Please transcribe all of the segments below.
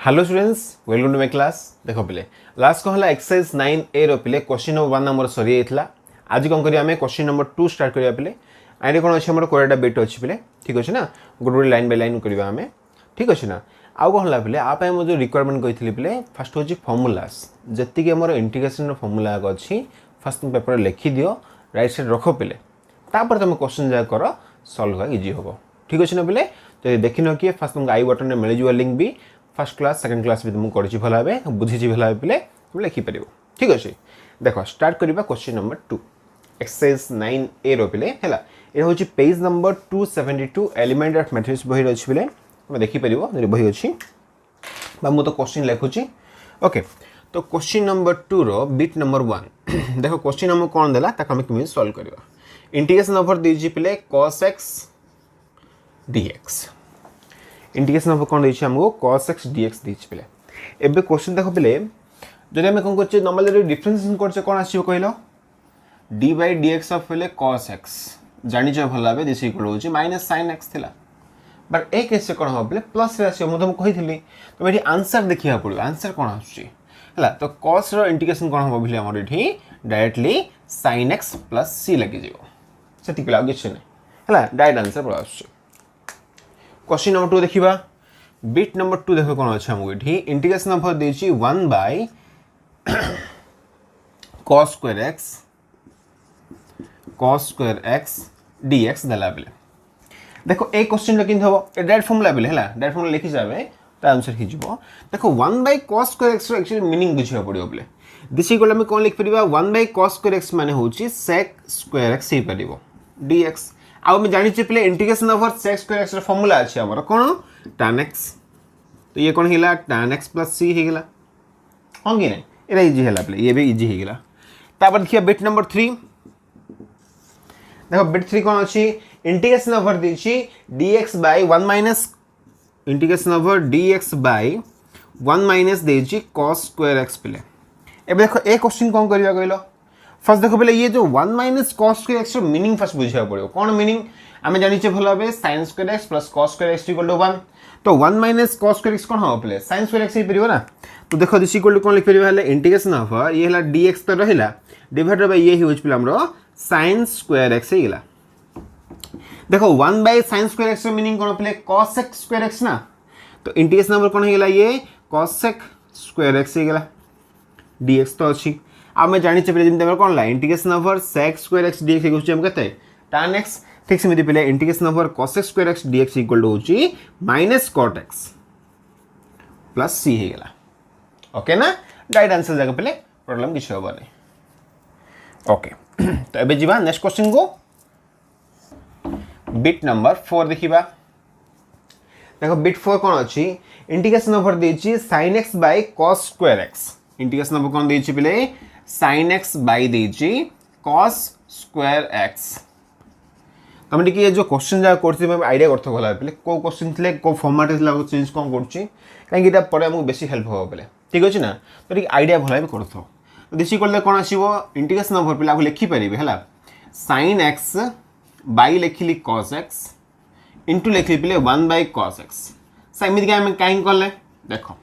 Hello students, welcome to my class. देख पे last कौन है एक्सरसाइज 9A रो पे क्वेश्चन नंबर 1 नंबर सरी जाइला। आज कौन करिया हमें क्वेश्चन नंबर 2 स्टार्ट करिया पे। आइडे कौन अच्छे हमर कोराटा बिट अच्छी पे, ठीक अच्छे ना। गोटे गोटे लाइन बाय लाइन करिया हमें, ठीक अच्छे ना। आउ कौन है पे आप मो जो रिक्वायरमेंट कही पे फास्ट हूँ फर्मुलास जी आम इंटीग्रेशन फर्मुला अच्छी फास्ट तुम पेपर लिखि दियो, राइट साइड रख पे तापर तुम क्वेश्चन जहाँ कर सल्व होगा इजी हम, ठीक अच्छे ना पे। तो देखी न किए फास्ट तुमको आई बटन में मिल जाए लिंक भी फर्स्ट क्लास सेकंड क्लास भी तुमको कर भल भाव बुझी भल भाव पे तुम लिखिपर, ठीक अच्छे। देख स्टार्ट करवा क्वेश्चन नंबर 2 एक्सरसाइज 9A रो पे है ये हूँ page number 272 element of mathematics बही अच्छी पे तुम देखिपर बही अच्छी मुझे तो क्वेश्चन लिखुची। ओके, तो क्वेश्चन नंबर 2 रो बिट नंबर 1 देख क्वेश्चन नंबर कौन देला ताको हमें केमिति सॉल्व करबा। इंटीग्रेशन ओवर दीजी पे cos x dx, integration over कौन देछि हमको cos x dx दीछि पे। एबे क्वेश्चन देखो पे जदि हम कोन करछे नॉर्मली डिफरेंशिएशन करछे कोन आसीबो कहलो d by dx ऑफ पे cos x जानि जे भला बे दिस इक्वल होछि माइनस sin x थिला, बट ए केस से कोन हो पे प्लस रे आसीबो। तुम कहिथिली तुम एठी आंसर देखिया पड़ो, आंसर कोन आछी हला। तो cos रो इंटीग्रेशन कोन हो बिले हमर एठी directly sin x plus c लगी जिवो, सेति पिला किछ नै हला। डायरेक्ट आंसर पड़ आछी। क्वेश्चन नंबर 2 देखिबा। बिट नंबर 2 देखो कोन अछि हमको एठी इंटीग्रेशन ऑफ देछि 1 by cos square x dx दला बेले। देखो ए क्वेश्चन किन हो ए डायरेक्ट फॉर्मूला बेले हला, डायरेक्ट फॉर्मूला लिखि जाबे त आंसर हि जिवो। देखो 1 by cos square x रो एक्चुअली मीनिंग बुझिया पड़ियो बेले। दिस इक्वल हम कोन लिख परिबा 1 by cos square x माने होछि sec square x हि परिबो dx। आउ मैं जानि पे integration over sec square x रो फार्मूला अछि हमर कोन tan x, तो ये कोन हिला tan x plus c हि गेला हां कि नै एरा इजी हला पे, ये भी इजी हि गेला। तापर देखिया बिट नंबर 3 देखो बिट 3 कोन अछि इंटीग्रेशन ओवर दिछि dx by 1 minus integration over dx by 1 minus दिछि cos square x पे। एबे देखो ए क्वेश्चन कोन करिया कहलो फर्स्ट देखो पहले ये जो 1 माइनस cos square x रो मीनिंग फर्स्ट बुझिया पड़ो। कौन मीनिंग आमे जानि छे भलो भाबे sin square x plus cos square x equal to 1। तो 1 माइनस cos square x कोन हो पहले sin square x ही परिबो ना। तो देखो दिस इक्वल टू कोन लिख परिबो हले इंटीग्रेशन ऑफ ये हला dx तो रहिला डिवाइडेड बाय ये होच पहले हमरो sin square x ही गेला। देखो 1 by sin square x रो मीनिंग कोन पहले cos x square x ना, तो इंटीग्रेशन नंबर कोन गेला ये cos x square x ही गेला dx तो अछि। अब मैं जानि पे जेम कौन ला integration over sec square x dx equal to हम केते tan x, ठीक सेमिति पे integration over cos x square x dx equal to होची माइनस cot x प्लस c हे गेला। ओके ना, डायरेक्ट आंसर जगह पे प्रॉब्लम किछ होबा नै। ओके तो एबे जीवा नेक्स्ट क्वेश्चन को बिट नंबर 4 देखिबा। देखो बिट 4 कोन अछि इंटीग्रेशन ओवर देछि sin x by cos square x, integration over कोन देछि पे sin x by देछि cos square x। तमे देखि जो क्वेश्चन जा करछि मैं आईडिया करथो भला पे को क्वेश्चन थले को फॉर्मेट थला को चेंज कोन करछि काहे कि परे हमको बेसी हेल्प हो पे, ठीक अछि ना। तो ठीक आईडिया भला भी करथो। तो दिस इक्वल कोन आसीबो इंटीग्रेशन ओवर पे लागो लिखि परिबे हला sin x by लिखिली cos x इनटू लिखि पे 1 by cos x। समिति के हम काइन करले देखो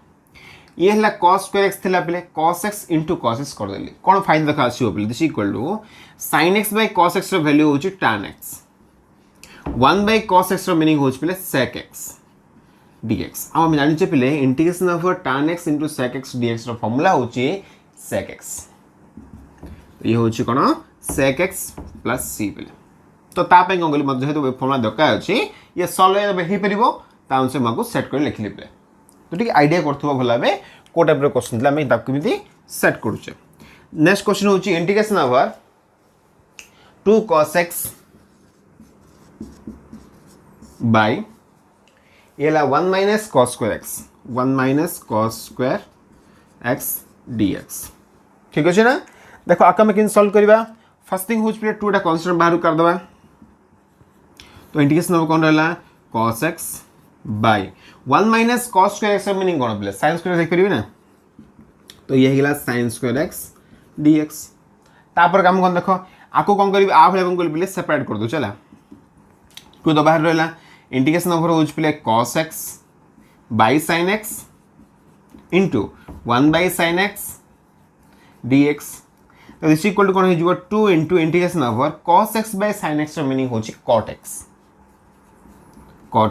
ये हला cos square x थिला पे cos x into cos x कर देली कोन फाइल देखा आसी हो पे this equal to sin x by cos x रो वैल्यू होची tan x 1 by cos x रो मीनिंग होची पे sec x dx। अब हम जानि छे पे integration over tan x into sec x dx रो फार्मूला होची sec x, ये होची कोन sec x plus c पे। तो ता पे कोन गली मध्य हेतु फार्मूला दरकार अछि ये सॉल्व हे परिबो ता अनुसार माको सेट कर लिखली पे। तो ठीक आईडिया करथबो भला बे को टाइप रो क्वेश्चन दिला मैं ताकि मिति सेट करूचे। नेक्स्ट क्वेश्चन होची integration over 2 cos x by येला 1 minus cos square x 1 minus cos square x dx, ठीक अछि ना। देखो आका में किन सॉल्व करबा फर्स्ट थिंग होच पे 2 टा कांस्टेंट बाहर कर दबा। तो इंटीग्रेशन ओवर कोन रहला cos x by 1 minus cos square x meaning cone plus sin square x करिवे ना, तो ये हेला sin square x dx। तापर काम कोन देखो आको कोन करिवे आ भले कोन करिवे सेपरेट कर दो चला 2 तो बाहर रहला इंटीग्रेशन ओवर होच पे cos x by sin x into 1/sin x dx तो दिस इक्वल टू कौन हो 2 into integration over cos x by sin x meaning हो cot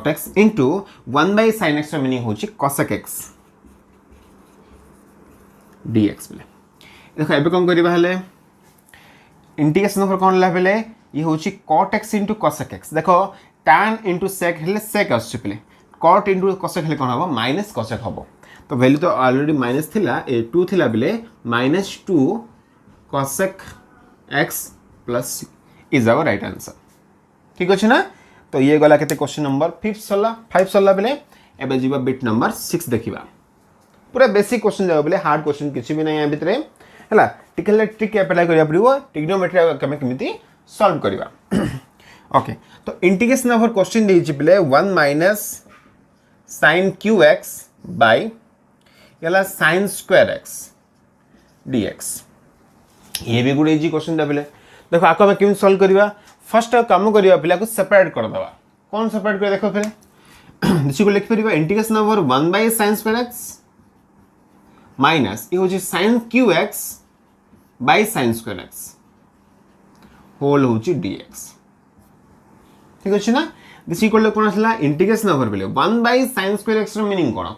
x into 1/sin x meaning हो cosec x dx बोले देखो एबे कौन करिबा हले इंटीग्रेशन ओवर कौन ला बेले ये हूँ cot x into cosec x देखो tan इंटू sec हेले sec आसुचे cot इंटू cosec हेले कौन हम माइनस cosec हम तो वैल्यू तो ऑलरेडी माइनस थिला ए 2 थिला बेले -2 cosec x plus is our right answer ठीक अच्छे ना तो ये गला केते क्वेश्चन नंबर 5 सरला बेले एबे जीवा बिट नंबर 6 देखिबा पूरा बेसिक क्वेश्चन जाबो बेले हार्ड क्वेश्चन किछि भी नै या भितरे हला टिकल ट्रिक अप्लाई करिया पड़िबो ट्रिग्नोमेट्री कमे केमिति सॉल्व करिबा ओके तो इंटीग्रेशन ओवर क्वेश्चन देछि बेले 1 माइनस sin qx बाय यला sin स्क्वायर x dx ये भी गुड इजी क्वेश्चन दे बेले देखो आको हम केमिति सॉल्व करिबा फर्स्ट काम करिया पिला को सेपरेट कर दबा कौन सेपरेट कर देखो फिर दिस को लिख परिबा integration over 1/sin square x minus ये होची sin qx by sin square x whole होची dx ठीक अछि ना दिस इक्वल टू कोन असला इंटीग्रेशन ओवर बेले 1/sin स्क्वायर x रो मीनिंग कोन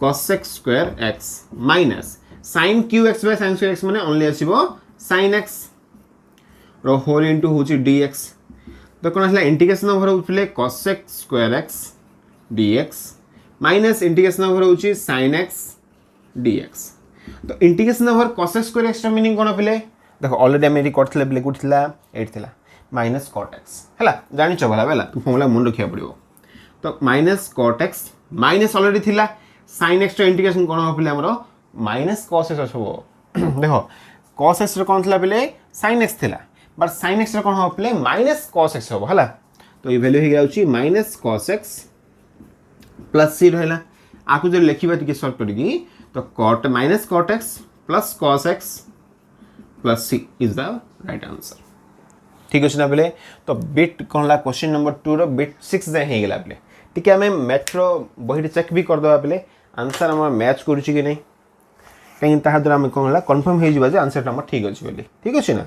cosec square x minus sin qx by sin square x माने ओनली आसीबो sin x रो होल इनटू होची dx तो कोन असला इंटीग्रेशन ओवर होले cosec square x dx minus integration over होची sin x dx तो integration over cosec square x रो मीनिंग कोन पेले देखो ऑलरेडी हम एटी करथले बेले गुठला 8 थिला माइनस cot x हला जानि छ भला बेला तू फॉर्मूला मन रखिया पड़िबो तो minus cot x minus already थिला sin x रो इंटीग्रेशन कोन हो पेले हमरो माइनस cos x हबो देखो cos x रो कोन थिला बेले sin x थिला बट sin x रो कोन हो पेले माइनस cos x हबो हला तो ये वैल्यू हे जाउची minus cos x plus c रहला आकु जे लिखिबा टिके सॉल्व करिगी तो cot minus cot x plus cos x plus c is the right answer ठीक अछि ना बेले तो बिट कोनला क्वेश्चन नंबर 2 रो बिट 6 जे हे गेला बेले टिके हमें मेट्रो बहिर चेक भी कर दबा बेले आंसर हमर मैच करूची कि नै कहीं ताहा द्वारा हम कोनला कंफर्म हे जिबा जे आंसर नंबर ठीक अछि बेले ठीक अछि ना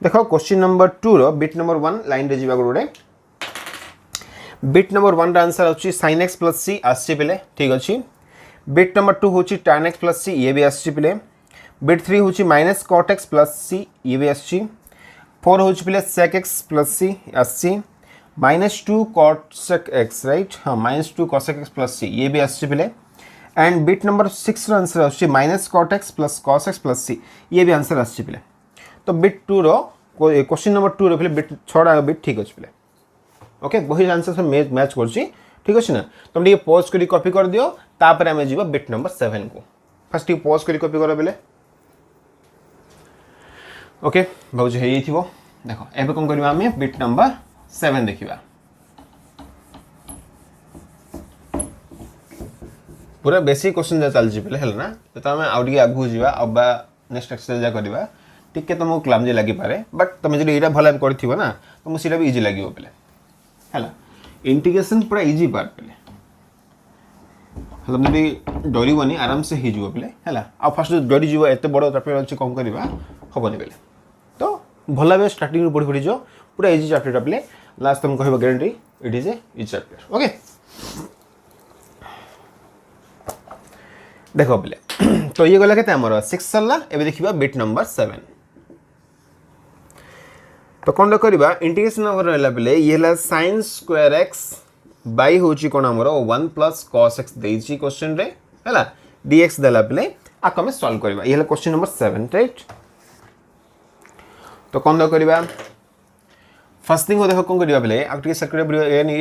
देखो क्वेश्चन नंबर 2 रो बिट नंबर 1 लाइन रे जिबा गोडे बिट नंबर 1 रा आंसर अछि sin x प्लस c आछि बेले ठीक अछि बिट नंबर 2 होछि tan x प्लस c ये भी आछि बेले बिट 3 होछि minus cot x plus c ये भी आछि 4 होछि बेले sec x प्लस c आछि -2 cosec x राइट हां -2 cosec x प्लस c ये भी आछि बेले एंड बिट नंबर 6 रो आंसर आछि minus cot x plus cos x plus c ये भी आंसर आछि बेले तो बिट 2 रो क्वेश्चन नंबर 2 रो बेले बिट 6 बिट ठीक अछि बेले ओके वही आंसर से मैच करछि ठीक अछि ना तुम ये पॉज करी कॉपी कर दियो तापर हमें जीवा बिट नंबर 7 को फर्स्ट ये पॉज करी कॉपी करो बेले ओके बहुज हे थिबो देखो एबे कोन करबा हमें बिट नंबर 7 देखिबा पूरा बेसिक क्वेश्चन जा चल जी बेले हेल ना तो हमें आउट के आगु जीवा अब नेक्स्ट एक्सरसाइज जा करबा टिके तुमको क्लामजे लागि पारे बट तुम जे एटा भला करथिबो ना तुमको सीटा भी इजी लागियो बेले हला इंटीग्रेशन पूरा इजी पार्ट बेले तुम भी डरबनी आराम से हो बेले है आ फास्ट डरी जीव एत बड़ चैप्टर अच्छे कम करवा हेनी बेले तो भल भाव स्टार्टिंग पढ़ी पढ़ी जाओ पूरा इजी चैप्टर बेले लास्ट तुम कह guarantee it is a easy chapter okay देख बेले तो ये गला के 6 सरला एबे देखिबा बिट नंबर 7 तो कौन करवा इंटीग्रेशन ओवर रहला बेले ये हला sin स्क्वायर x बाई होची कोन हमरो 1 प्लस cos x देछि क्वेश्चन रे हला dx देला बेले आ हमें सॉल्व करबा ये हला क्वेश्चन नंबर 7 राइट तो कौन करवा फर्स्ट थिंग देखो कौन करबा बेले आ टिके सर्कुलर यानी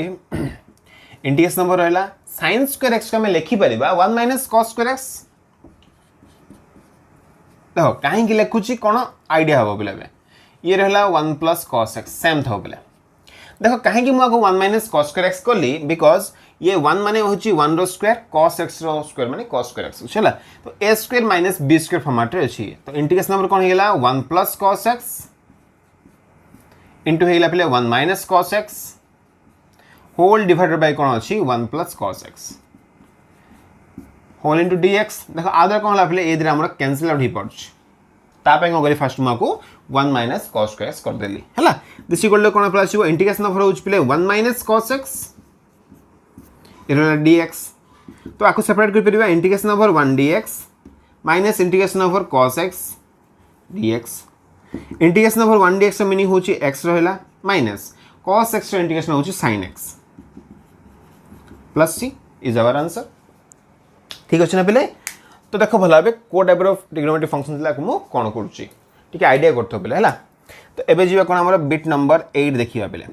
इंटीग्रेशन ओवर रहला sin स्क्वायर x का मैं लिखि परिबा 1 माइनस cos स्क्वायर x देखो काहे कि लिखुची कोन आईडिया हबो बेले ये रहला 1 प्लस cos x सेम था बेले देखो कहीं कि मुझे 1 माइनस cos स्क्वायर x कली बिकॉज ये 1 माने होची 1 रो स्क्वायर cos x रो स्क्वायर माने cos स्क्वायर x चला तो a square minus b square format रे अछि तो इंटीग्रेशन नंबर कोन हेला 1 प्लस cos x इनटू हेला पले 1 minus cos x whole divided by कोन अछि 1 plus cos x whole into dx देखो आदर कौन होला पहले ए द्वारा हमर कैंसिल आउट ही पड़छ तापे कौन करी फर्स्ट माको 1 माइनस cos स्क्वायर कर देली हला दिस इक्वल टू कौन प्लस आसीबो इंटीग्रेशन ऑफ होउछ पहले 1 माइनस cos x इरोला dx तो आको सेपरेट कर परिबा integration over 1 dx minus integration over cos x dx integration over 1 dx meaning होची x रहला माइनस cos x रो इंटीग्रेशन होची sin x plus c is our answer ठीक अछि ना पहले तो देखो भला बे को टाइप ऑफ ट्रिग्नोमेट्री फंक्शन दिला को कोन करूची ठीक है आईडिया करथो पहले हला तो एबे जीवा कोन हमर बिट नंबर 8 देखिबा पहले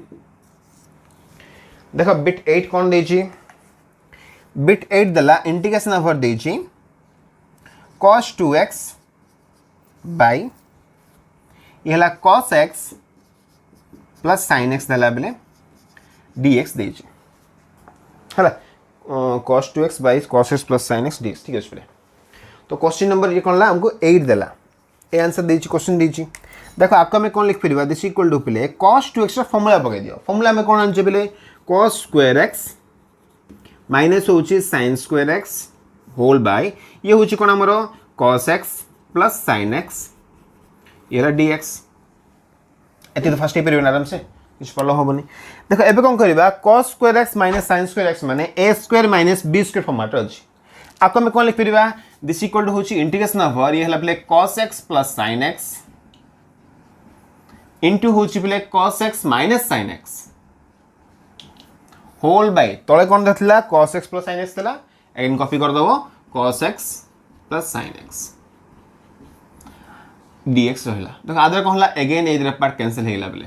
देखो बिट 8 कोन देची बिट 8 दला इंटीग्रेशन ओवर देची cos 2x बाय यहला cos x plus sin x दला बेले dx देची हला cos 2x by cos x plus sin x dx ठीक है पहले तो क्वेश्चन नंबर ये कौन ला हमको 8 देला ए आंसर देची क्वेश्चन देची देखो आपका में कौन लिख परिबा दिस इक्वल टू पहले cos 2x रा फार्मूला पके दियो फार्मूला में कौन आनचे पहले cos स्क्वायर x माइनस होची sin square x whole by ये होची कोन हमरो cos x plus sin x येला dx एति तो फर्स्ट ही परिबा आराम से कुछ पढ़लो होबनी देखो एबे कौन करबा cos square x minus sin square x माने a square minus b square format अछि आपको में कौन लिख परिबा दिस इक्वल टू होची इंटीग्रेशन ओवर ये हला पले cos x plus sin x into होची पले cos x minus sin x whole by तळे कोन दथला cos x plus sin x थला अगेन कॉपी कर दबो cos x plus sin x dx रहला देखो आदर कहला अगेन ए इधर पार्ट कैंसिल हेला पले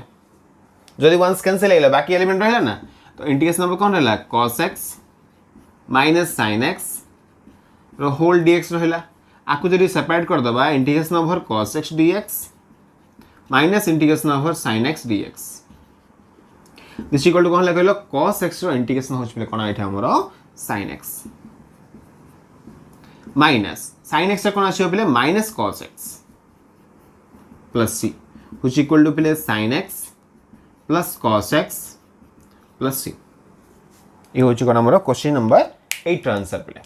जदि वंस कैंसिल हेला बाकी एलिमेंट रहला ना तो इंटीग्रेशन ओवर कोन रहला cos x minus sin x रो होल dx रहला आकु जदि सेपरेट कर दबा integration over cos x dx minus integration over sin x dx this equal to कोन लागलो cos x रो इंटीग्रेशन होछ पले कोन आइठा हमरो sin x minus sin x कोन आछो पले minus cos x plus c which equal to पले sin x plus cos x plus c ये होछ कोन हमरो क्वेश्चन नंबर 8 आंसर पले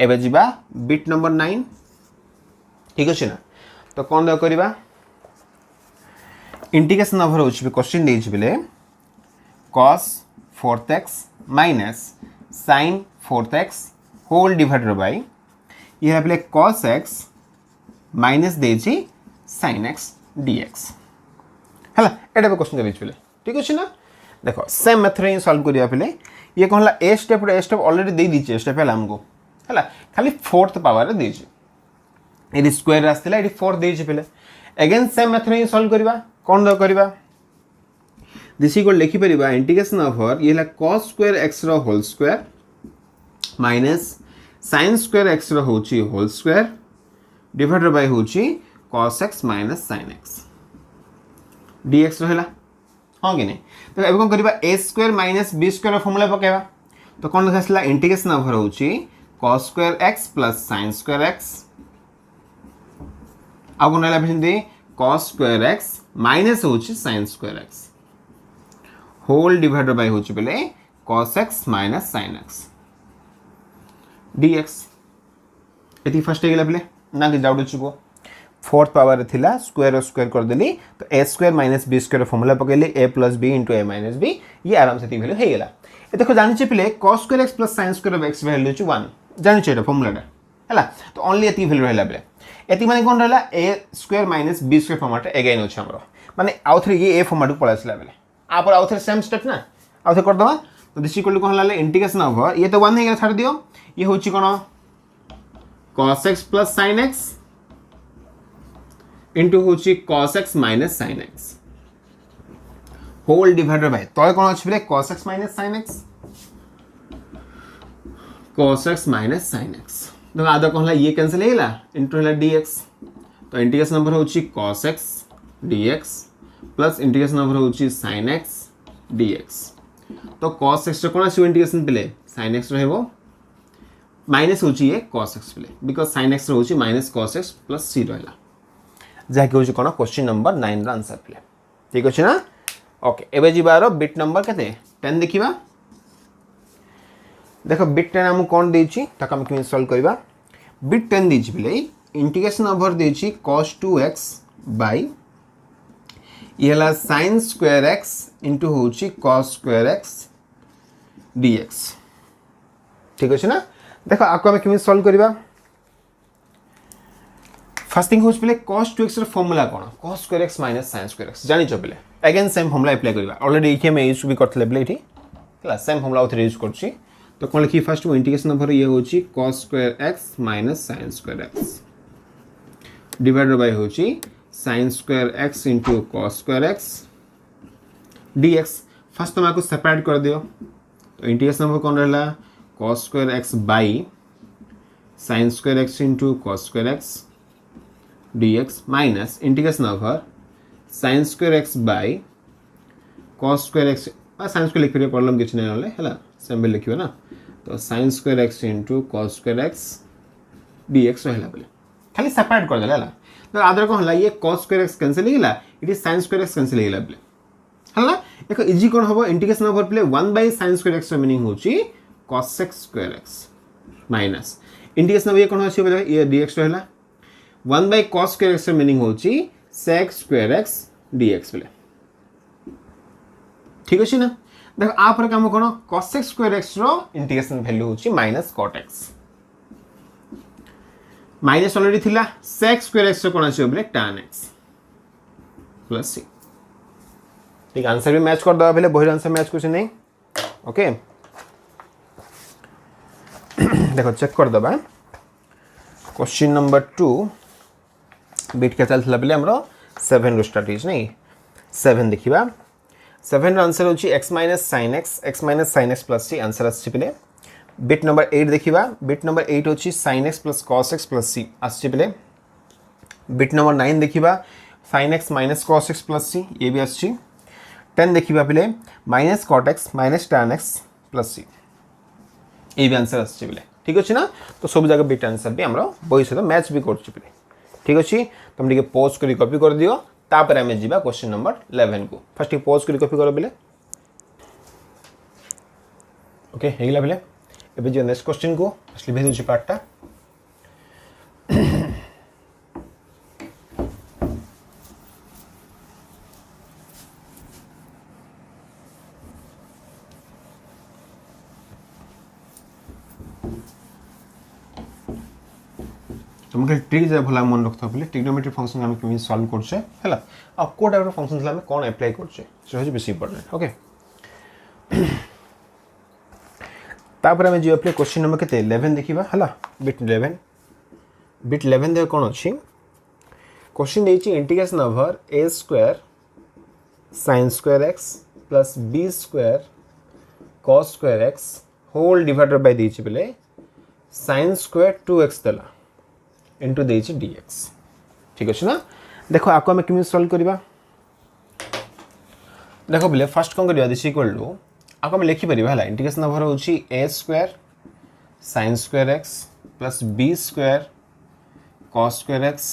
एबे जीवा बिट नंबर 9 ठीक अछि ना तो कोन द करबा इंटीग्रेशन ओवर होछ बे क्वेश्चन देछ बेले cos 4x minus sin 4x whole divided by ये पले cos x माइनस देछि sin x dx हला एटा बे क्वेश्चन देछ बेले ठीक अछि ना देखो सेम मेथड रे सॉल्व करिया पले ये कहला ए स्टेप ऑलरेडी दे दीचे स्टेप हला हमको हला खाली फोर्थ पावर देछि एडी स्क्वायर रास्तेला एडी फोर्थ देछि पहले अगेन सेम मेथड रे सॉल्व करबा कोन द करबा दिस इक्वल लिखि परिबा इंटीग्रेशन ओवर ये ला cos स्क्वायर x रो whole square minus sin square x रो होची होल स्क्वायर डिवाइडेड बाय होची cos x minus sin x dx रहला हां कि नहीं तो एबे कोन करबा a square minus b square formula पकेबा तो कोन लिखसला इंटीग्रेशन ओवर होची cos square x plus sin square x अब कोन रहला बिंदी cos स्क्वायर x माइनस होची sin square x whole divided by होची पले cos x minus sin x dx एती फर्स्ट गेला पले ना कि डाउट छुको फोर्थ पावर थिला स्क्वायर स्क्वायर कर देली तो a square minus b square formula पकेली a plus b into a minus b ये आराम से ती वैल्यू हे गेला ए देखो जानि छै पले cos square x plus sin square of x value छु 1 जानि छै फार्मूलाटा हला तो ओनली एती वैल्यू रहला बले एती माने कोन रहला a square minus b square format again होछ हमरो माने आउथरे ये a फॉर्मेट को पळासला बले आ पर आउथरे सेम स्टेप ना आउथरे कर दवा तो दिस इक्वल टू कोन हला इंटीग्रेशन ओवर ये तो 1 हे गेला छाड़ दियो ये होची कोन cos x plus sin x into होची cos x minus sin x whole divided by तो कोन अछि बले cos x minus sin x cos x minus sin x तो आधा कोन ये कैंसिल हेला इनटू हेला dx तो इंटीग्रेशन नंबर होची cos x dx plus integration number होची sin x dx तो cos x कोन अछि इंटीग्रेशन पले sin x रहबो माइनस होची ये cos x पले बिकॉज़ sin x होची minus cos x plus c रहला जाके होची कोन क्वेश्चन नंबर 9 रा आंसर पले ठीक अछि ना ओके एबे जीबारो बिट नंबर कते 10 देखिबा देख बिट 10 आमको कौन देछि ताको हम केमि सॉल्व करबा बिट 10 देछि बिले इंटीग्रेशन ओवर देछि cos 2x बाय ये हला sin स्क्वायर x इनटू होछि cos स्क्वायर x dx ठीक अछि ना देखो आको हम केमि सॉल्व करबा फर्स्ट थिंग होछि बिले cos 2x र फार्मूला कोन cos square x sin square x जानि छ बिले अगेन सेम फार्मूला अप्लाई करबा ऑलरेडी एके में यूज भी करथले बिले एठी हला सेम फार्मूला उथरे यूज करछि तो कौन लिखी फर्स्ट इंटीग्रेशन ओवर ये होची cos square x minus sin square x divided by होची sin square x into cos square x dx first तुम आपको सेपरेट कर दियो तो इंटीग्रेशन ओवर कौन रहला cos स्क्वायर x बाय sin square x into cos square x dx minus integration over sin square x bye cos square x sin square लिख फिर प्रॉब्लम किछ नै होले हला सिंबल लिखियो ना तो sin square x into cos square x dx रहला बोले खाली सेपरेट कर देला हला तो आदर को हला ये cos स्क्वायर x कैंसिल हिला it is sin square x cancel हिला बोले हला एक इजी कोन होबो इंटीग्रेशन ओवर प्ले 1 by sin स्क्वायर x रो मीनिंग होची cos x square x minus integration over ये कोन होची बोले ये dx रहला 1 by cos स्क्वायर x रो मीनिंग होची sec स्क्वायर x dx बोले ठीक अछि ना देखो आ पर काम कोन cos x स्क्वायर x रो इंटीग्रेशन वैल्यू होची माइनस cot x माइनस ऑलरेडी थिला sec स्क्वायर x रो कोन अछि बोले tan x प्लस c ठीक आंसर भी मैच कर दबा पहले बहिर आंसर मैच कुछ नहीं ओके देखो चेक कर दबा क्वेश्चन नंबर 2 बिट के चलथला पहले हमरो 7 रो स्टार्ट इज नहीं 7 देखिबा 7 रो आंसर होची x minus sin x plus c answer आछि पहले बिट नंबर 8 देखिबा बिट नंबर 8 होची sin x plus cos x plus c आछि पहले बिट नंबर 9 देखिबा sin x minus cos x plus c ये भी आछि 10 देखिबा पहले minus cot x minus tan x plus c ये भी आंसर आछि पहले ठीक अछि ना तो सब जगह बिट आंसर भी हमरो बही से मैच भी करछि पहले ठीक अछि तुम ଟିକେ पॉज करी कॉपी कर दियो तापर हमें जीवा क्वेश्चन नंबर 11 को फर्स्ट पॉज करी कॉपी करो बेले ओके हेगला बेले एबे जो नेक्स्ट क्वेश्चन को असली भेजु छी पार्टटा तुमके ट्रिक जे भला मन रखतो पले ट्रिग्नोमेट्री फंक्शन हम केमि सॉल्व करछे हला आ को टाइप फंक्शन हम कोन अप्लाई करछे से होची बेसी इंपोर्टेंट ओके तापर हम जे अप्लाई क्वेश्चन नंबर केते 11 देखिबा हला बिट 11 दे कोन अछि क्वेश्चन देछि integration over a square sin square x plus b square cos square x whole divided by देछि पले sin स्क्वायर 2x दला into देछि dx ठीक अछि ना देखो आको हम केमि सॉल्व करबा देखो बले फर्स्ट कोन करबा दिस इक्वल टू आको हम लिखि परिबा हला इंटीग्रेशन ओवर होछि a square sin square x plus b square cos square x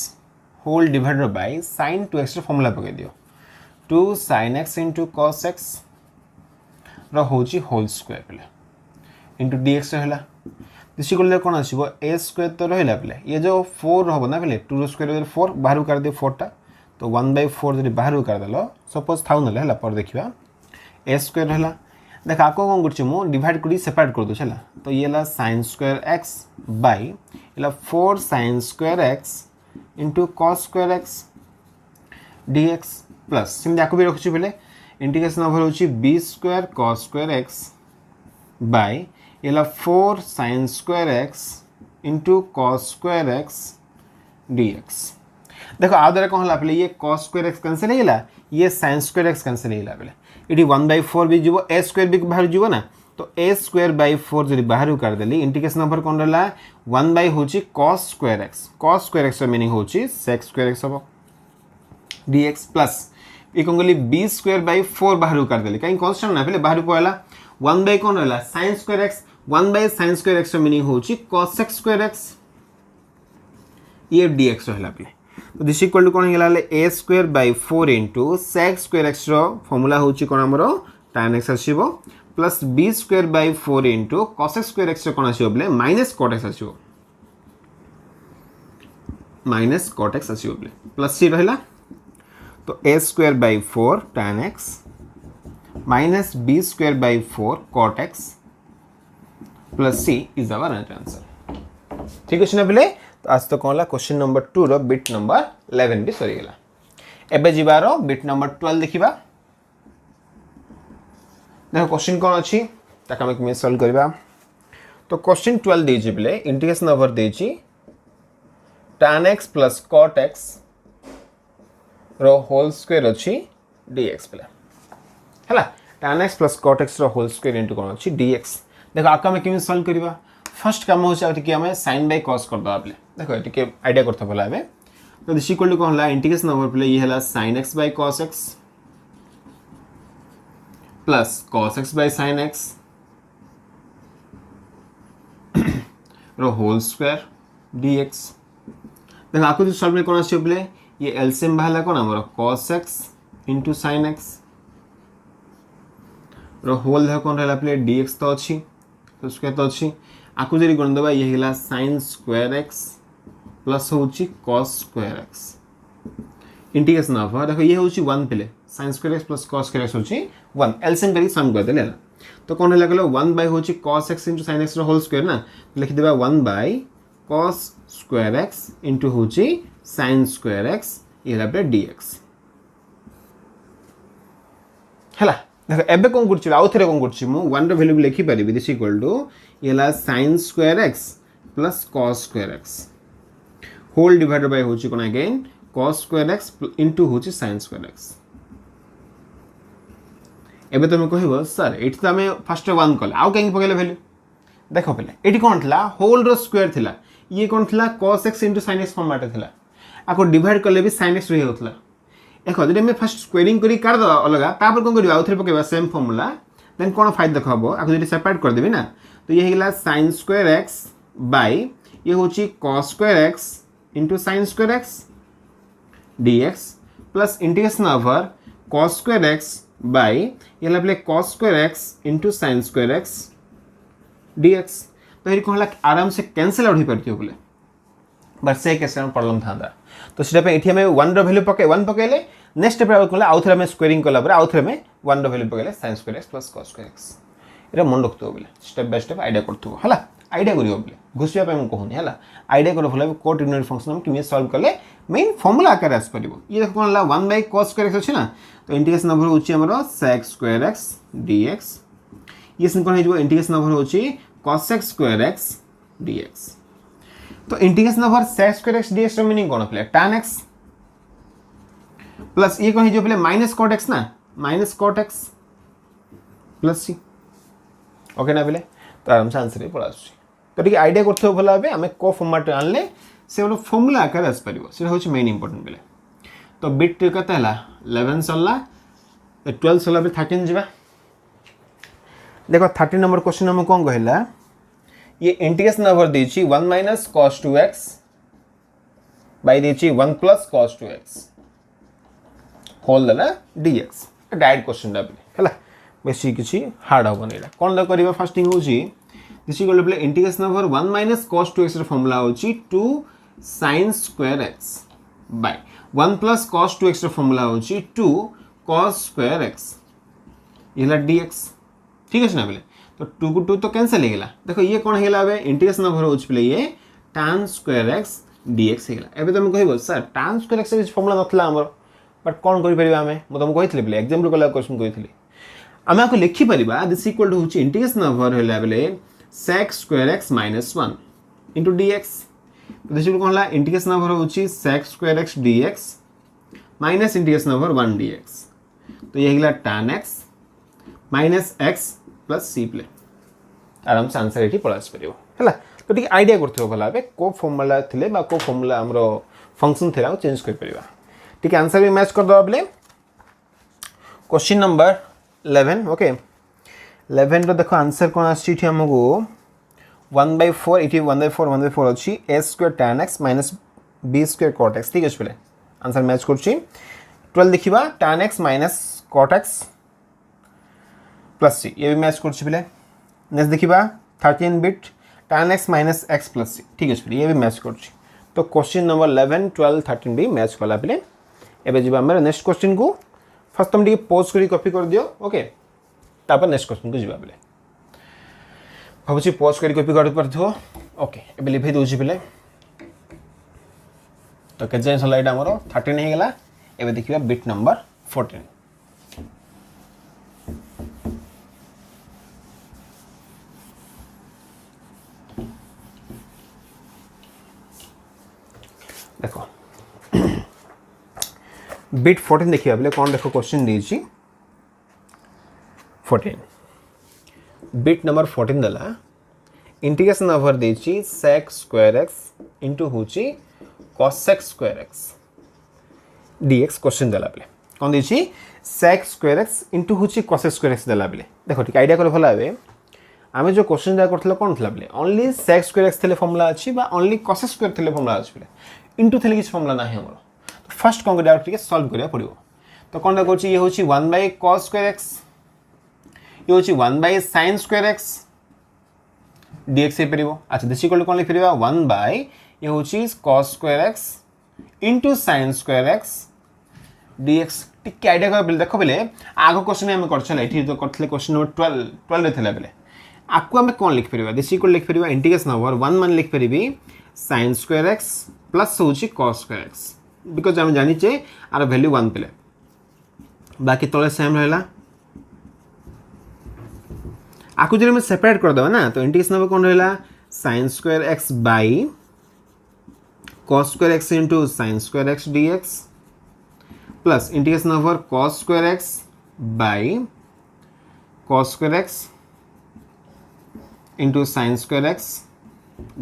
whole divided by sin 2x रो फार्मूला पके दियो 2 sin x into cos x रो होछि होल स्क्वायर पले into dx रहला दिस इक्वल टू कोन आसीबो a स्क्वायर तो रहला पले ये जो 4 रहबो ना पले 2 रो स्क्वायर 4 बाहर कर दे 4 टा तो 1/4 जदि बाहर कर देलो सपोज थाउ नले हला पर देखिबा a स्क्वायर रहला देख आको कोन करछि मो डिवाइड करी सेपरेट कर दो छला तो ये ला sin स्क्वायर x बाय इला 4 sin square x into cos square x dx plus सिम आको भी रखछि पले इंटीग्रेशन ओवर होछि b square cos square x by इला 4 sin square x into cos square x dx देखो आदर कोन हला पले ये cos स्क्वायर x कैंसिल हेला ये sin स्क्वायर x कैंसिल हेला पले इडी 1/4 भी जीवो a स्क्वायर भी बाहर जीवो ना तो a स्क्वायर by 4 जदि बाहर कर देली इंटीग्रेशन ओवर कोन रहला 1 by होची cos स्क्वायर x रो मीनिंग होची sec स्क्वायर x हो dx प्लस ई कोन गली b स्क्वायर by 4 बाहर कर देली काई कांस्टेंट ना पले बाहर पयला 1 by कोन रहला sin square x 1 by sin square x रो मीनिंग होची cos sec स्क्वायर x ये dx रहला पले तो दिस इक्वल टू कोन हेला a square by 4 into sec square x रो फार्मूला होची कोन हमरो tan x आसीबो plus B square by 4 into cos x square x कौन आसीबो बोले माइनस cot x आसीबो माइनस cot x आसीबो बोले प्लस सी रहला तो a square by 4 tan x minus b square by 4 cot x plus C is our answer. ठीक अछि ना बोले तो आज तो कहला क्वेश्चन नंबर 2 रो बिट नंबर 11 भी सरी गेला। एबे जिबारो बिट नंबर 12 देखिबा। देखो क्वेश्चन कौन अच्छी ताकि आम केमी सल्व करवा। तो क्वेश्चन 12 देछि बोले इंटीग्रेशन ओवर देछि tan x plus cot x रो होल स्क्वायर अछि dx बोले हैला tan x plus cot x रो होल स्क्वायर इनटू कोन अछि dx। देखो आका में केमी सल्व करवा। फर्स्ट काम हो कि हमें sin बाय cos कर दबा बोले। देखो एटिके आईडिया करथा बोला हमें तो दिस इक्वल टू कोन हला इंटीग्रेशन ओवर बोले ये हला sin x bye cos x plus cos x by sin x रो होल स्क्वायर dx। देखो आपको जो सॉल्व में कौन आछे बोले ये एलसीएम बाहला कौन हमर cos x into sin x रो होल देखो कौन रहला प्ले dx तो अछि तो स्क्वायर तो अछि आपको जरी गण दबा ये हिला sin स्क्वायर x प्लस होची cos square x integration of देखो ये होची 1 play sin square x plus cos square x होची 1 एलसीएम करी सम कर देले तो कोन हला गलो 1 बाय होची cos x into sin x रो होल स्क्वायर ना लिख देबा 1 by cos square x into होची sin स्क्वायर x इला पे dx हला देखो एबे कोन करछि आउ थरे कोन करछि मु 1 रो वैल्यू लिखि परिबि दिस इक्वल टू इला sin square x plus cos square x whole divided by होची कोन again cos square x into होची sin स्क्वायर x। एबे तुम कहबो सर एठी त हमें फर्स्ट 1 कल आउ कहीं पकेले वैल्यू देखो पहले एठी कोन थला होल रो स्क्वायर थिला ये कोन थला cos x into sin x format थिला आको डिवाइड करले भी sin x रही होतला। देखो जदि हमें फर्स्ट स्क्वायरिंग करी काट दो अलगा तापर कोन करबा आउ थरे पकेबा सेम फार्मूला देन कोन फाइल देखबो आको जदि सेपरेट कर देबी ना तो ये हिला sin स्क्वायर x बाय ये होची cos square x into sin square x dx plus integration over cos square x बाय ये लबले cos square x into sin square x dx तो ये कहला आराम से कैंसिल आउट हो परती हो बोले बस से कैसे प्रॉब्लम था तो सेटा पे एठी हमें 1 रो वैल्यू पके 1 पकेले नेक्स्ट स्टेप रे कहला आउ थरे में स्क्वायरिंग कला पर आउ थरे में 1 रो वैल्यू पकेले sin square x plus cos square x एरा मन रखतो बोले स्टेप बाय स्टेप आईडिया करथो हला आईडिया करियो बोले घुसिया पे हम कहूनी हला आईडिया करो भले कोट यूनिट फंक्शन हम किमे सॉल्व करले मेन फार्मूला आकार आस परिबो ये देखो कोन ला 1 बाय cos स्क्वायर x अछि ना तो इंटीग्रेशन ओवर होची हमरो sec स्क्वायर x dx ये सिन कोन हेजबो इंटीग्रेशन ओवर होची cos x square x dx तो integration over sec square x dx रो मीनिंग कोन प्ले tan x प्लस ये कोन हेजो प्ले माइनस cot x ना minus cot x plus c okay ना play तो आराम से आंसर पड़ा आछी तो ठीक आईडिया करथो भला बे हमें को फॉर्मेट आनले से वाला फार्मूला आकार आस परिबो से होची मेन इंपोर्टेंट बेले तो बिट कते हला 11 सल्ला 12 सल्ला बे 13 जिबा। देखो 13 नंबर क्वेश्चन हम कोन कहला ये इंटीग्रेशन ओवर देछि 1 माइनस cos 2x बाय देछि 1 प्लस cos 2x होल देला dx डायरेक्ट क्वेश्चन डाबले हला बेसी किछि हार्ड हो बनेला कोन द करबा फास्टिंग होछि this equal to integration over 1 minus cos 2x रो फार्मूला होछि 2 sin square x by 1 plus cos 2x रो फार्मूला होछि 2 cos स्क्वायर x इला dx ठीक है ना बोले तो 2 को 2 तो कैंसिल हो गेला। देखो ये कोन हेला बे इंटीग्रेशन ओवर होछि प्ले ये tan स्क्वायर x dx हेला। एबे तुम कहबो सर tan स्क्वायर x इस फार्मूला नथला हमर बट कोन करि परिबा हमें म तुम कहितले प्ले एग्जांपल कोला क्वेश्चन कहितले हमें आको लिखि परिबा दिस इक्वल टू होछि इंटीग्रेशन ओवर हेला बेले sec square x minus 1 into dx तो दिस कोन ला इंटीग्रेशन ओवर होछि sec square x dx minus integration over 1 dx तो ये हिला tan x minus x plus c play आराम से आंसर एठी पळास परिबो हला तो ठीक आईडिया करथो भला बे को फार्मूला थिले बा को फार्मूला हमरो फंक्शन थिला चेंज कर परिबा ठीक आंसर भी मैच कर दो आपले क्वेश्चन नंबर 11 ओके 11 रो देखो आंसर कोन आछि ठी हमगो 1/4 इटी 1/4 अछि a square tan x minus b square cot x ठीक अछि पले आंसर मैच करछि 12 देखिबा tan x minus cot x plus C ये भी मैच कर नेक्स्ट देखा 13 बिट tan x minus x plus C ठीक है ये भी मैच कर तो क्वेश्चन नंबर 11 12 13 भी मैच कला पे एबे जी आम नेक्स्ट क्वेश्चन को फर्स्ट तुम टे पोज कर कॉपी कर दियो ओके तापर नेक्स्ट क्वेश्चन को जीवा बेले भावुँ पोज कर कॉपी कर पार ओके एबे लिखै दूची पे तो के जाए सला आमर 13 हो गला एबे देखिबा बिट नंबर 14 देखो बिट 14 देखिए बोले कौन देखो क्वेश्चन दीची 14 बिट नंबर 14 देला इंटीग्रेशन ओवर दीची sec स्क्वायर x इनटू होची cosec square x dx question देला बोले कौन दीची sec स्क्वायर x इनटू होची cosec स्क्वायर x देला बोले देखो ठीक आइडिया कर भला आबे आमे जो क्वेश्चन दा करथला कोन थला बोले ओनली sec स्क्वायर x थले फॉर्मूला अछि बा ओनली cosec स्क्वायर थले फॉर्मूला अछि बोले इनटू थले किछ फॉर्मूला नाही हमरो तो फर्स्ट कोन डायरेक्ट के सॉल्व करिया पड़िबो तो कोन दा करछि ये होछि 1 बाय cos स्क्वायर x ये होछि 1 bye sin square x dx हे परिबो अच्छा दिस इक्वल टू कोन लिख परिबा 1 बाय ये होछि cos square x into sin square x dx टिक आइडिया कर बिल देखो बेले आगो क्वेश्चन हम करछला एठी तो करथले क्वेश्चन नंबर 12 रे थला बेले आकु हम कोन लिख परिबा दिस इक्वल लिख परिबा इंटीग्रेशन ओवर 1 मान लिख परिबी sin स्क्वायर x प्लस होछि cos स्क्वायर x बिकॉज़ हम जानि छे आर वैल्यू 1 पेले बाकी तले सेम रहला आकु जरे में सेपरेट कर दबा ना तो इंटीग्रेशन ओवर कोन रहला sin square x bye cos square x into sin square x dx plus integration over cos square x bye cos square x into sin square x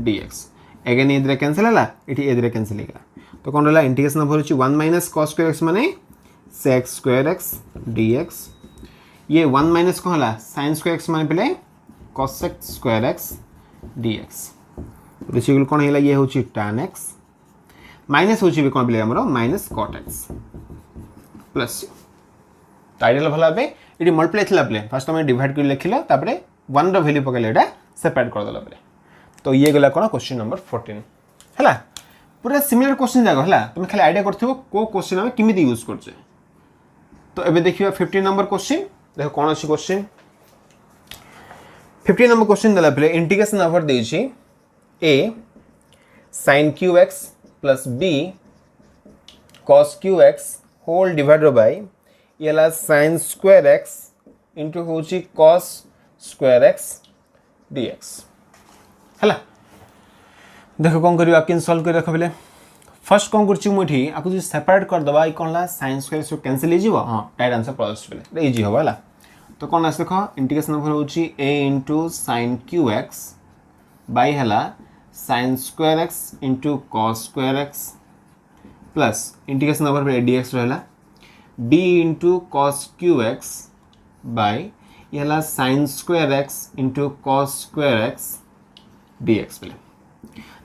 dx again इधर cancel हला इठी इधर cancel हेगला तो कोन रहला integration over होची 1 minus cos square x माने sec square x dx ये 1 minus को हला sin स्क्वायर x माने पहले cosec square x dx this equal कोन हेला ये होची tan x माइनस होची भी कोन पहले हमरो माइनस cot x प्लस तो आइडियल भला बे इटी मल्टीप्लाई थिला पहले फर्स्ट हम डिवाइड कर लिखिला तापरे 1 रो वैल्यू पकेले एटा सेपरेट कर देला पहले तो ये गला कोन क्वेश्चन नंबर 14 हला पूरा सिमिलर क्वेश्चन जागो हला तुम खाली आइडिया करथिबो को क्वेश्चन हम किमिति यूज करछे तो एबे देखिबा 15 नंबर क्वेश्चन देखो कोन अछि क्वेश्चन 15 नंबर क्वेश्चन दला पहले इंटीग्रेशन ओवर देछि a sin qx plus b cos qx whole divided by येला sin स्क्वायर x इनटू होछि cos स्क्वायर x dx हला देखो कोन करियो आकिन सॉल्व कर रखबले फर्स्ट कोन करछि मुठी आकु जे सेपरेट कर दबा ई कोनला sin स्क्वायर से कैंसिल हे जीवो हां राइट आंसर प्लस पले इजी होबा हला तो कोन आस देखो इंटीग्रेशन ओवर होछि a sin qx बाय हला sin square x cos square x plus integration over पे dx रहला b cos qx बाय येला sin square x cos square x dx पले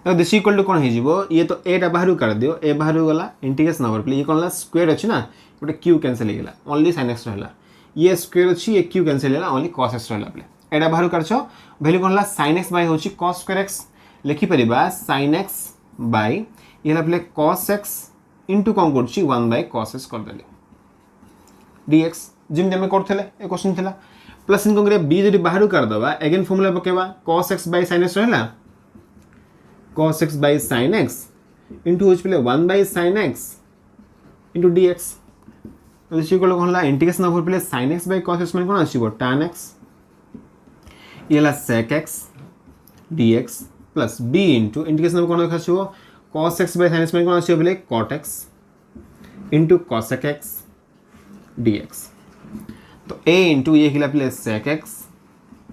तो दिस इक्वल टू कोन हे जीवो ये तो a टा बाहर कर दियो a बाहर गला इंटीग्रेशन ओवर पे ये कोनला स्क्वायर अछि ना गोटे q कैंसिल हे गेला ओनली sin x रहला ये स्क्वायर अछि ये q कैंसिल हेला ओनली cos x रहला पले एटा बाहर करछो वैल्यू कोनला sin x बाय होछि cos स्क्वायर x लिखि परिबा sin x बाय येला पले cos x इनटू कोन करछि 1 बाय cos x कर देले dx जिम देमे करथले ए क्वेश्चन थिला प्लस इनको करे b जदी बाहर कर दबा अगेन फार्मूला पकेबा cos x बाय sin x रहला cos x बाय sin x इनटू होछ पले 1 bye sin x into dx तो इसी को कोनला इंटीग्रेशन ओवर पले sin x bye cos x माने कोन आसीबो tan x येला sec x dx plus b into integration over कोन आसीबो cos x by sin x माने कोन आसीबो पले cot x into cosec x dx तो a into ये हिला पले sec x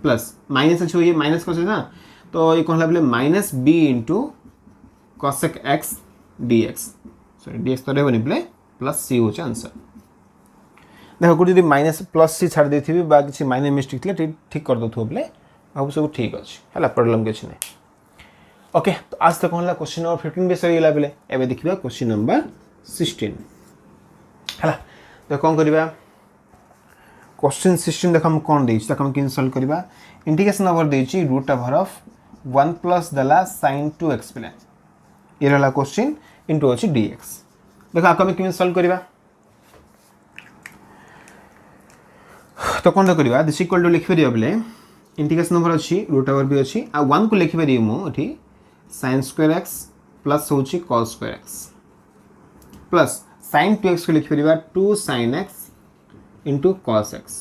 प्लस माइनस अच्छो ये माइनस cos ना तो ये कोन हला पले minus b into cosec x dx sorry dx तो रहबनी पले प्लस c होछ आंसर देखो को जदी माइनस प्लस c छाड़ देथिबी बा किछि माइनस मिस्टेक थिले ठीक कर दथु पले अब सब ठीक अछि हला प्रॉब्लम किछि नै ओके तो आज तक होला क्वेश्चन नंबर 15 बेस गेला बेले एबे देखिबा क्वेश्चन नंबर 16 हला तो कोन करिबा क्वेश्चन सिस्टम देख हम कौन देछि तक हम किन सॉल्व करबा इंटीग्रेशन ओवर देछि रूट ओवर ऑफ 1 प्लस दला sin 2x पिले ये रहला क्वेश्चन इनटू अछि dx देखो आको हम किन सॉल्व करबा तो कौन करवा दिस इक्वल टू लिखिपर बोले इंटीग्रेशन ओवर अच्छी रूट ओवर भी अच्छी आ 1 को लिखिपर मुझे sin स्क्वायर एक्स प्लस हूँ cos square x plus sin 2x को लिखिपर 2 sin x into cos x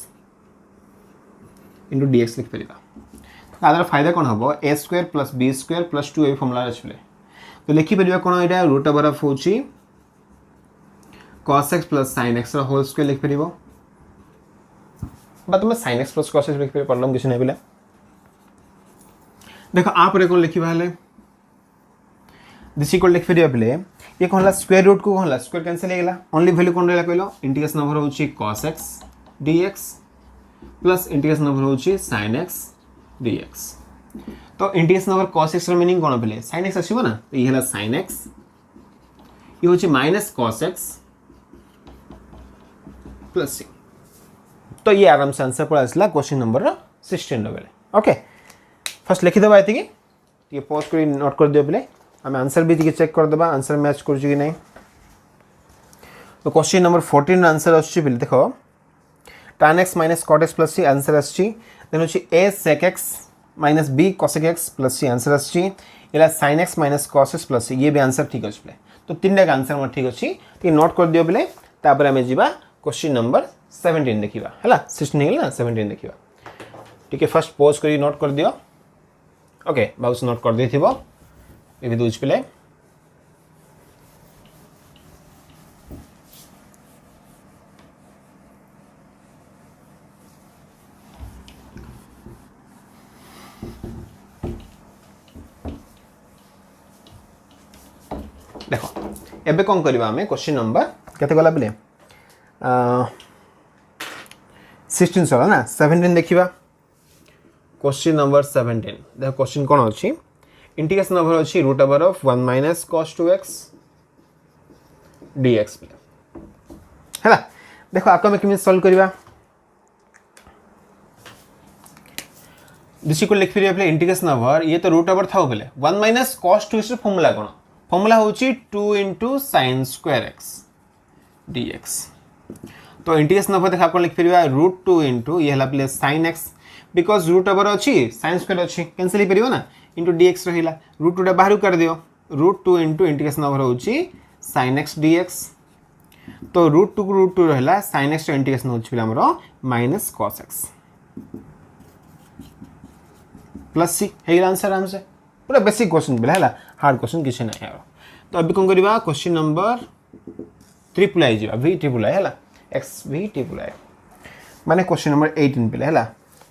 into dx लिखिपर आदर फायदा कौन हम a square plus b square plus 2 formula अच्छे तो लिखिपर कौन यहाँ रूट ओवर ऑफ हूँ cos x plus sin x whole square लिखिपर तुम sin x plus cos x लिख प्रॉब्लम किसी नहीं बोले देखो आप रे कौन लिखिबा हले दिस इक्वल लिख फेरिया बोले ये कौन ला स्क्वायर रूट को कौन ला स्क्वायर कैंसिल हो गेला ओनली वैल्यू कौन रहला कहलो इंटीग्रेशन ओवर होची cos x dx plus integration over होची sin x dx तो इंटीग्रेशन ओवर cos x रो मीनिंग कौन बोले sin x आसीबो ना तो ये हला sin x ये होची minus cos x plus c तो ये आराम से आंसर पड़ा क्वेश्चन नंबर 16 बेले ओके फर्स्ट लिखिदेबा ये पॉज कर नोट कर दियो बेले आम आंसर भी चेक कर देबा आंसर मैच कर कि नहीं तो क्वेश्चन नंबर 14 आंसर आछी बेले देखो tan x minus cot x plus c answer आछी देन होची a sec x minus b cosec x plus c answer आछी इला sin x minus cos x plus c ये भी आंसर ठीक अछि बेले तो तीनटा का आंसर मोर ठीक अछि तो नोट कर दियो बेले तापर हमें जीवा क्वेश्चन नंबर 17 देखिबा हला 16 हेला 17 देखिबा ठीक है फर्स्ट पॉज करी नोट कर दियो ओके बाउस नोट कर देथिबो ए भी दूज पिले देखो एबे कोन करबा हमें क्वेश्चन नंबर केते गला बिले 16 सर ना 17 देखिबा क्वेश्चन नंबर 17 देखो क्वेश्चन कौन अच्छी इंटीग्रेशन ओवर अच्छी root over of 1 minus cos 2x dx है देखो आपको मैं किमें सॉल्व करबा दिस इक्वल लिख फिर इंटीग्रेशन ओवर ये तो रूट ओवर था बोले 1 माइनस cos 2x रो फार्मूला कोन फार्मूला होची 2 * sin स्क्वायर x dx तो इंटीग्रेशन ओवर देखा कौन लिख फिर √2 इंटू ये हला plus sin x because root over अच्छी sin स्क्वायर अच्छी कैंसिल ही परियो ना इंटू dx रहिला √2 टा बाहर कर दियो √2 इंटू इंटीग्रेशन ओवर होची sin x dx तो √2 को √2 रहला sin x रो इंटीग्रेशन होची हमरो minus cos x plus c हे आंसर आराम से पूरा बेसिक क्वेश्चन बेला हला हार्ड क्वेश्चन किछ नहीं है तो अभी कौन करबा क्वेश्चन नंबर ट्रिपल आई जीवा v ट्रिपल आई हला x v ट्रिपल आई माने क्वेश्चन नंबर 18 पे हला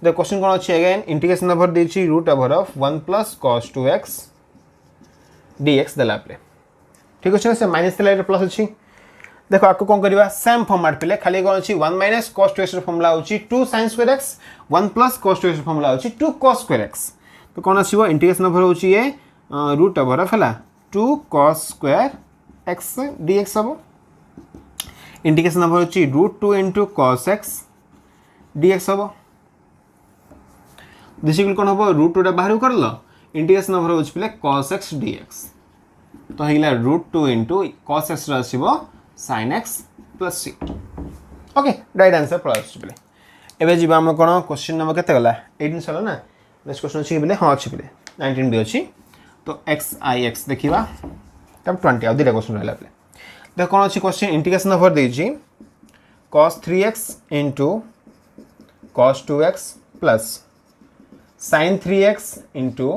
द क्वेश्चन कौन अच्छी अगेन इंटीग्रेशन ओवर देछि root over of 1 plus cos 2x dx दला पे ठीक अछि से माइनस दला प्लस अछि देखो आपको कौन करबा सेम फॉर्मेट पे खाली कौन अछि 1 माइनस cos 2x रो फार्मूला होछि 2 sin square x 1 plus cos 2x रो फार्मूला होछि 2 cos स्क्वायर x तो कौन आसीबो इंटीग्रेशन ओवर होछि ये रूट ओवर ऑफ हला 2 cos स्क्वायर x dx हबो इंटीग्रेशन ओवर होछि √2 इंटू cos x dx हबो दिस इक्वल कोन हबो √2 टा बाहर कर लो इंटीग्रेशन ओवर होछि पले cos x dx तो हिला √2 into cos x रासिबो sin x plus c okay right answer plus पले एबे जीवा हम कोन क्वेश्चन नंबर केते गला 18 सला ना नेक्स्ट क्वेश्चन अछि पले हां अछि पले 19 भी अछि तो x i x देखिबा तब 20 आ दिला क्वेश्चन रहला पले देख कौन अच्छी क्वेश्चन इंटीग्रेशन ओवर दीजिए cos 3x into cos 2x plus sin 3x into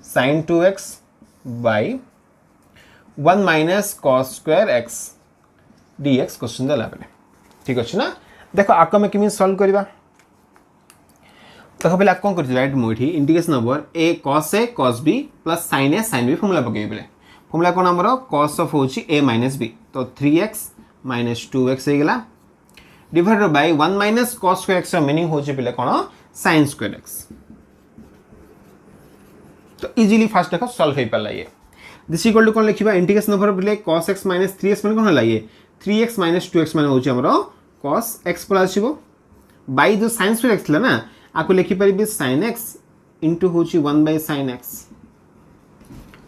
sin 2x by 1 minus cos square x dx question दला बेले ठीक अच्छे ना देखो आको में किमी सॉल्व करबा तो पहले कौन कर राइट मोठी integration over a cos b plus sin a sin b formula पके बेले फार्मूला कोन हमरो cos ऑफ होची a माइनस b तो 3x माइनस 2x हे गेला divided by 1 minus cos square x meaning होची पले कोन sin स्क्वायर x तो इजीली फास्ट देखो सॉल्व हे पला ये दिस इक्वल टू कोन लिखिबा इंटीग्रेशन ओवर पले cos x माइनस 3x माने कोन हला ये 3x माइनस 2x माने होची हमरो cos x प्लस आसीबो बाई जो साइन स्क्वायर एक्स था ना आपको लिखिपारि साइन एक्स इंटू हूँ 1/sin x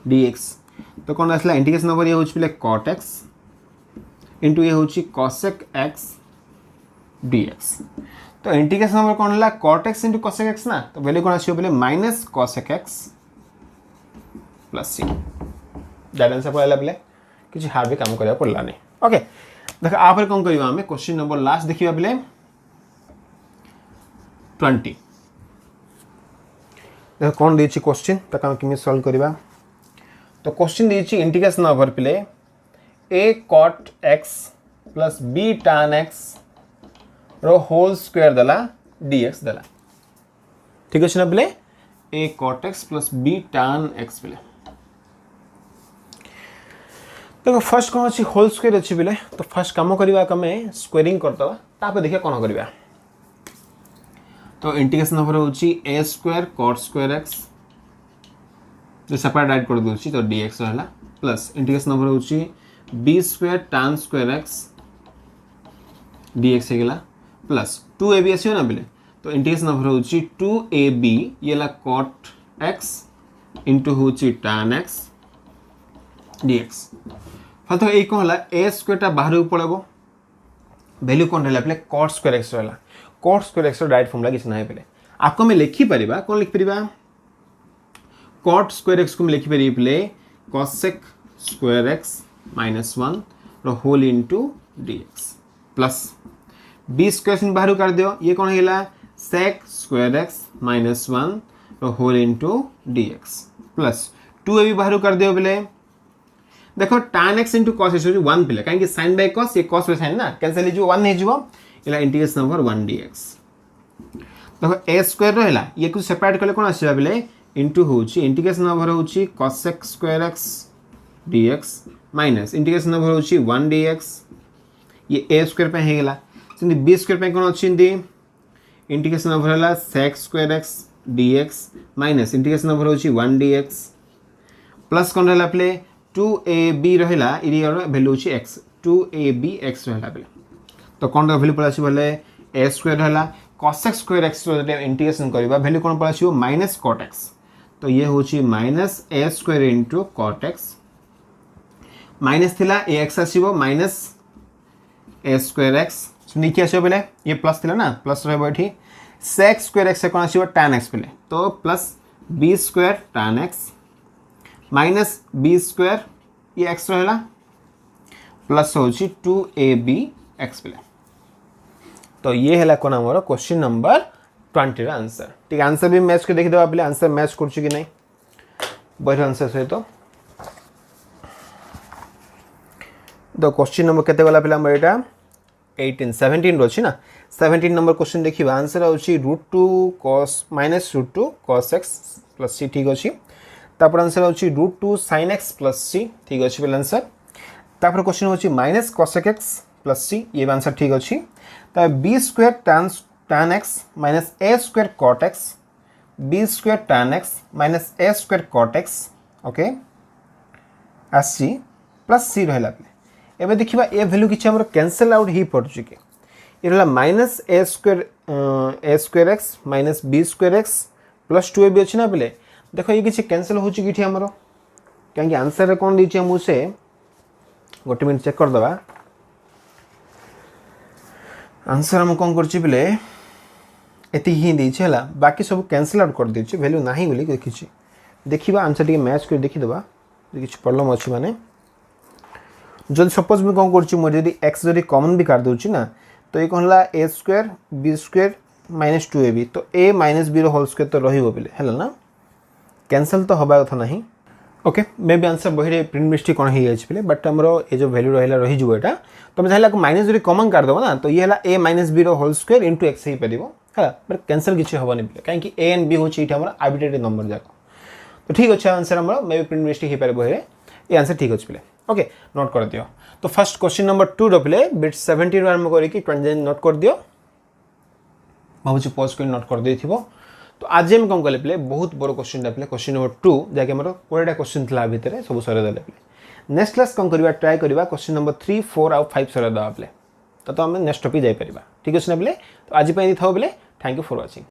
dx तो कौन आसला इंटीग्रेशन नंबर ये हूँ पे cot x इंटू ये हूँ cosec x dx तो इंटीग्रेशन नंबर कौन है cot x into cosec x ना तो वैल्यू कौन आसो बोले minus cosec x plus c that answer पड़ला बोले किसी हार्ड भी काम करया पड़ला नहीं ओके देखो आप कौन करबा हमें क्वेश्चन नंबर लास्ट देखिबा बोले 20 देखो कौन देछि क्वेश्चन तक हम किमे सॉल्व करबा तो क्वेश्चन देछि इंटीग्रेशन ओवर प्ले a cot x plus b tan x रो होल स्क्वायर दला dx दला ठीक अछि ना प्ले a cot x plus b tan x प्ले देखो फर्स्ट कौन अच्छी होल स्क्वायर अच्छी बोले तो फर्स्ट कम करवा कमे स्क्वायरिंग करदवा तापर देखिए कौन करवा तो इंटीग्रेशन नंबर होची a square cot square x जो सेपरेट ऐड कर दोची तो dx रहला प्लस इंटीग्रेशन नंबर होची b square tan square x dx हेगला प्लस 2ab आसी ना बोले तो इंटीग्रेशन नंबर होची 2ab ये ला cot x इंटू होची tan x dx फलत ये कौन है a स्क्वायर टा बाहर पड़ेबो वैल्यू कौन रहला पे cot स्क्वायर x रहला cot square x direct formula किछ नाही पे आपको मैं लिखि परिबा कौन लिख परिबा cot स्क्वायर x को मैं लिखि परिबे पे cosec स्क्वायर x - 1 रो whole into dx plus b square से बाहर कर दियो ये कौन हैला sec स्क्वायर x - 1 रो whole into dx plus 2ab बाहर कर दियो बोले देखो tan x into cos x होची 1 पिले काहे कि sin by cos ये cos by sin ना कैंसिल हे जो 1 हे जो इला इंटीग्रेशन नंबर 1 dx देखो a स्क्वायर रहला ये कुछ सेपरेट करले कोन आसीबा बिले इनटू होची इंटीग्रेशन नंबर होची cosec square x dx minus integration number होची 1 dx ये a स्क्वायर पे हे गेला सिंदी b स्क्वायर पे कोन अछि इंदी इंटीग्रेशन नंबर हला sec square x dx minus integration number होची 1 dx प्लस कोन रहला प्ले 2ab रहला इरिया वैल्यू होची x 2ab x रहला बेले तो कोन द वैल्यू पड़ासी बोले a स्क्वायर रहला cosec स्क्वायर x रो इंटीग्रेशन करबा वैल्यू कोन पड़ासी माइनस cot x तो ये होची minus a square into cot x minus थिला ax आसीबो माइनस a स्क्वायर x नीचे आसीबो बेले ये प्लस थिला ना प्लस रहबो एठी sec स्क्वायर x कोन आसीबो tan x बेले तो plus b square tan x minus b square ये x रहला प्लस होची 2ab x प्ले तो ये हैला कोन हमर क्वेश्चन नंबर 20 रा आंसर ठीक आंसर भी मैच के देखि दबा पले आंसर मैच करछु कि नै बड़ आंसर से तो क्वेश्चन नंबर केते गला पले हमर एटा 18 17 रोची ना 17 नंबर क्वेश्चन देखिबा आंसर होची √2 cos -√2 cos x + c ठीक अछि तापर आंसर होची √2 sin x + c ठीक अछि बेल आंसर तापर क्वेश्चन होची माइनस cosec x + c ये आंसर ठीक अछि ता b square tan x minus a square cot x b square tan x minus a square cot x okay as c + c रहला एबे देखिबा ए वैल्यू किछ हमर कैंसिल आउट ही पड़ चुके ये रहला minus a square x minus b square x + 2ab अछि ना बेले देखो ये किसी कैंसिल हो चुकी थी हमरो कहीं आंसर कौन दीजिए मुझसे गोटे मिनट चेक कर दबा आंसर हम कौन करछि बेले एति ही दीछे हला बाकी सब कैंसिल आउट कर दीछे वैल्यू नाही बोली देखिछि देखिबा आंसर टिके मैच कर देखि दबा किछ प्रॉब्लम अछि माने जब सपोज मैं कौन करछि मोर यदि x जदि कॉमन भी काट दोछि ना तो ये कहला a square b square - 2ab तो a - b रो होल स्क्वायर तो रहिबो बेले हैला ना कैंसल तो हबा कथा नहीं ओके मे बी आंसर बहिरे प्रिंट मिस्टेक कोन ही अछि पले बट हमरो ए जो वैल्यू रहला रहि जबो एटा तो हम चाहला माइनस जरी कॉमन कर देबो ना तो ये हला a - b रो होल स्क्वायर इनटू x ही परिबो हला बट कैंसल किछ हबनी पले काहे कि a एंड b होछि इटा हमर आर्बिट्रेरी नंबर जाको तो ठीक अछि आंसर हमरो मे बी प्रिंट मिस्टेक ही परिबो हे ये आंसर ठीक अछि पले ओके नोट कर दियो तो फर्स्ट क्वेश्चन नंबर 2 रो पले बिट 17 आरंभ करी कि 20 नोट कर दियो भाबुछि पॉज कर नोट कर देथिबो तो आज हम कौन कले प्ले बहुत बड़ क्वेश्चन पे क्वेश्चन नंबर 2 जाके हमर कोडा क्वेश्चन थला भितर सब सरे देले प्ले नेक्स्ट क्लास कौन करबा ट्राई करबा क्वेश्चन नंबर 3 4 और 5 सरे दबा प्ले तो आम नेक्स्ट टॉपिक जापर ठीक अच्छे ना बोले तो आज था बोले थैंक यू फॉर वाचिंग।